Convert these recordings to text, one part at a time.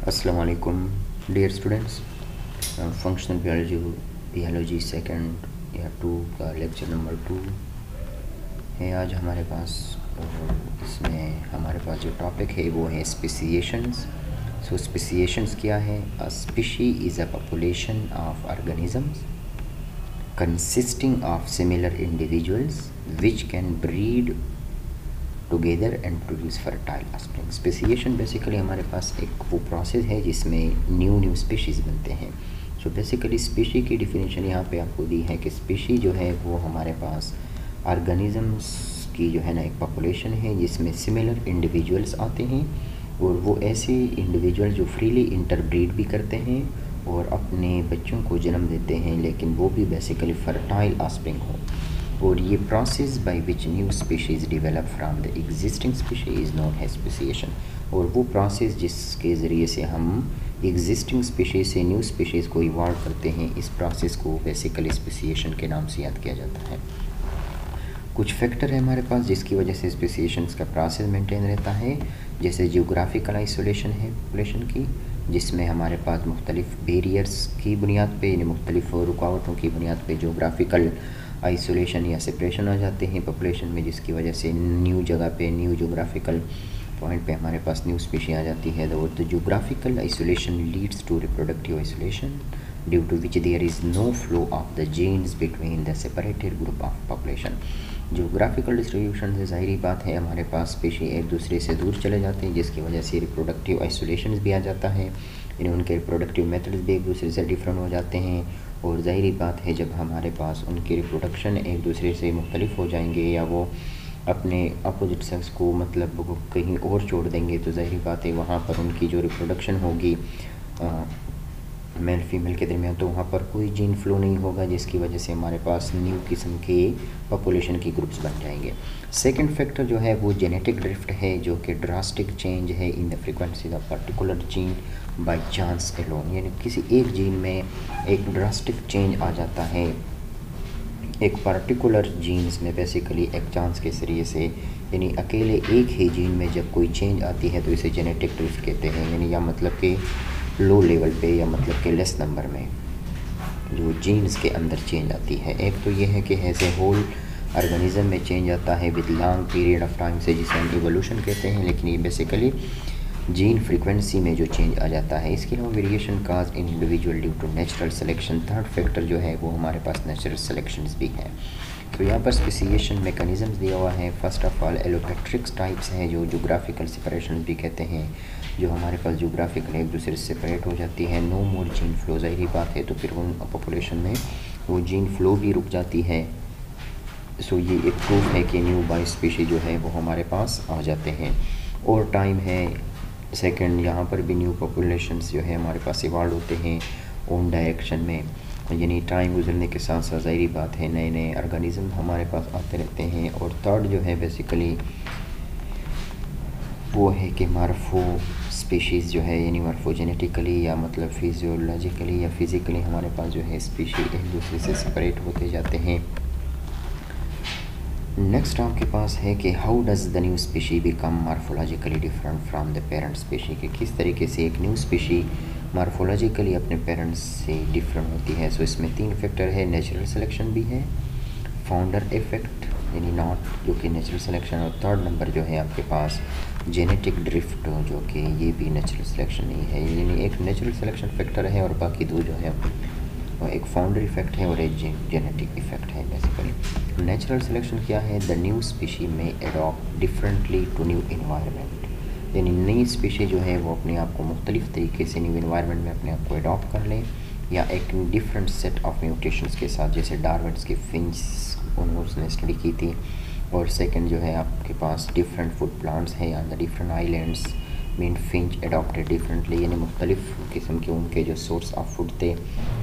अस्सलाम वालेकुम dear students. Functional biology second या 2 का लेक्चर नंबर 2 है आज हमारे पास। और इसमें हमारे पास जो टॉपिक है वो है स्पेसिएशंस। सो स्पेसिएशंस क्या है? अ species is a population of organisms consisting of similar individuals which can breed together and produce fertile offspring. Speciation basically हमारे पास एक वो प्रोसेस है जिसमें न्यू स्पीशीज़ बनते हैं। सो बेसिकली स्पीशी की डिफिनीशन यहाँ पे आपको दी है कि स्पीशी जो है वो हमारे पास ऑर्गेनिजम्स की जो है ना एक पॉपुलेशन है जिसमें सिमिलर इंडिविजुअल्स आते हैं, और वो ऐसे इंडिविजुअल जो फ्रीली इंटरब्रीड भी करते हैं और अपने बच्चों को जन्म देते हैं, लेकिन वो भी बेसिकली फर्टाइल ऑफस्प्रिंग हो। और ये process by which new species develop from the existing species is known as speciation. और वो प्रोसेस जिसके ज़रिए से हम एग्जिस्टिंग स्पीशीज़ से न्यू स्पीशीज़ को इवॉल्व करते हैं, इस प्रोसेस को बेसिकली स्पेसिएशन के नाम से याद किया जाता है। कुछ फैक्टर है हमारे पास जिसकी वजह से स्पेसिएशंस का प्रोसेस मेंटेन रहता है, जैसे जियोग्राफिकल आइसोलेशन है पॉपुलेशन की, जिसमें हमारे पास मुख्तलिफ बैरियर्स की बुनियाद पे यानी मुख्तलिफ रुकावटों की बुनियाद पे जियोग्राफिकल आइसोलेशन या सेपरेशन आ जाते हैं पॉपुलेशन में, जिसकी वजह से न्यू जगह पे न्यू जियोग्राफिकल पॉइंट पे हमारे पास न्यू स्पीशी आ जाती है। The geographical isolation leads to reproductive isolation due to which there is no flow of the genes between the separated group of population. Geographical distribution से ज़ाहिरी बात है हमारे पास स्पीशी एक दूसरे से दूर चले जाते हैं, जिसकी वजह से रिप्रोडक्टिव आइसोलेशन भी आ जाता है, यानी उनके रिप्रोडक्टिव मेथड्स भी एक दूसरे से डिफरेंट हो जाते हैं। और ज़ाहिरी बात है जब हमारे पास उनकी रिप्रोडक्शन एक दूसरे से मुख्तलिफ हो जाएंगे या वो अपने अपोजिट सेक्स को मतलब वो कहीं और छोड़ देंगे, तो ज़ाहिरी बात है वहाँ पर उनकी जो रिप्रोडक्शन होगी मेल फीमेल के दरमियान, तो वहाँ पर कोई जीन फ्लो नहीं होगा, जिसकी वजह से हमारे पास न्यू किस्म के पॉपुलेशन की ग्रुप्स बन जाएंगे। सेकंड फैक्टर जो है वो जेनेटिक ड्रिफ्ट है, जो कि ड्रास्टिक चेंज है in the frequency of particular gene by chance alone, यानी किसी एक जीन में एक ड्रास्टिक चेंज आ जाता है एक पर्टिकुलर जीन्स में बेसिकली एक चांस के ज़रिए से, यानी अकेले एक ही जीन में जब कोई चेंज आती है तो इसे जेनेटिक ड्रिफ्ट कहते हैं, यानी या मतलब कि लो लेवल पे या मतलब कि लेस नंबर में जो जीन्स के अंदर चेंज आती है। एक तो ये है कि एज ए होल ऑर्गेनिज्म में चेंज आता है with long period of time से, जिसे हम इवोल्यूशन कहते हैं, लेकिन ये बेसिकली जीन फ्रीक्वेंसी में जो चेंज आ जाता है। इसके अलावा variation cause in individual due to natural selection. Third factor जो है वो हमारे पास नेचुरल सिलेक्शंस भी हैं। तो यहाँ पर स्पेसिएशन मैकेनिज़म्स दिया हुआ है। फर्स्ट ऑफ ऑल एलोपेट्रिक्स टाइप्स हैं जो जोग्राफिकल सेपरेशन भी कहते हैं, जो हमारे पास जोग्राफिकल एक दूसरे से सेपरेट हो जाती है। नो मोर जीन फ्लो, ज़ाहिरी बात है तो फिर उन पॉपुलेशन में वो जीन फ्लो भी रुक जाती है। सो ये एक प्रूफ है कि न्यू बाई स्पीशी जो है वो हमारे पास आ जाते हैं। और टाइम है सेकंड, यहाँ पर भी न्यू पॉपुलेशंस जो है हमारे पास इवॉल्व होते हैं ओन डायरेक्शन में, यानी टाइम गुजरने के साथ साथ ज़ाहिरी बात है नए नए ऑर्गेनिज्म हमारे पास आते रहते हैं। और थर्ड जो है बेसिकली वो है कि मार्फो स्पीशीज़ जो है, यानी मार्फोजेनेटिकली या मतलब फिजियोलॉजिकली या फिज़िकली हमारे पास जो है स्पीशी एक दूसरे से सेपरेट होते जाते हैं। नेक्स्ट आपके पास है कि how does the new species become morphologically different from the parent species, कि किस तरीके से एक न्यू स्पीशी मार्फोलॉजिकली अपने पेरेंट्स से डिफरेंट होती है। सो इसमें 3 फैक्टर है, नेचुरल सिलेक्शन भी है, फाउंडर इफेक्ट यानी नॉट जो कि नेचुरल सिलेक्शन, और थर्ड नंबर जो है आपके पास जेनेटिक ड्रिफ्ट जो कि ये भी नेचुरल सिलेक्शन नहीं है, यानी एक नेचुरल सिलेक्शन फैक्टर है और बाकी 2 जो है और एक फाउंडर इफेक्ट है और एक जेनेटिक इफेक्ट है। बेसिकली नेचुरल सिलेक्शन क्या है? द न्यू स्पीशी में adopt differently to new environment, यानी नई स्पीशी जो है वो अपने आप को मुख्तलिफ तरीके से न्यू इन्वायरमेंट में अपने आप को अडॉप्ट कर लें, या एक डिफरेंट सेट ऑफ म्यूटेशंस के साथ, जैसे डार्विन्स के फिंच उसने स्टडी की थी। और सेकंड जो है आपके पास डिफरेंट फूड प्लांट्स हैं या the different islands mean Finch adopted differently, यानी मुख्तलिफ किस्म के उनके जो सोर्स ऑफ फूड थे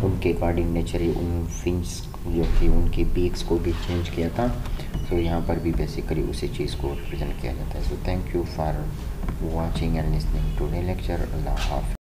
उनके अकॉर्डिंग नेचुरली उन फिंच जो कि उनकी बीक्स को भी चेंज किया था। तो यहाँ पर भी बेसिकली उसी चीज़ को रिप्रेजेंट किया जाता है। So thank you for watching and listening today lecture. अल्लाह हाफ़िज़।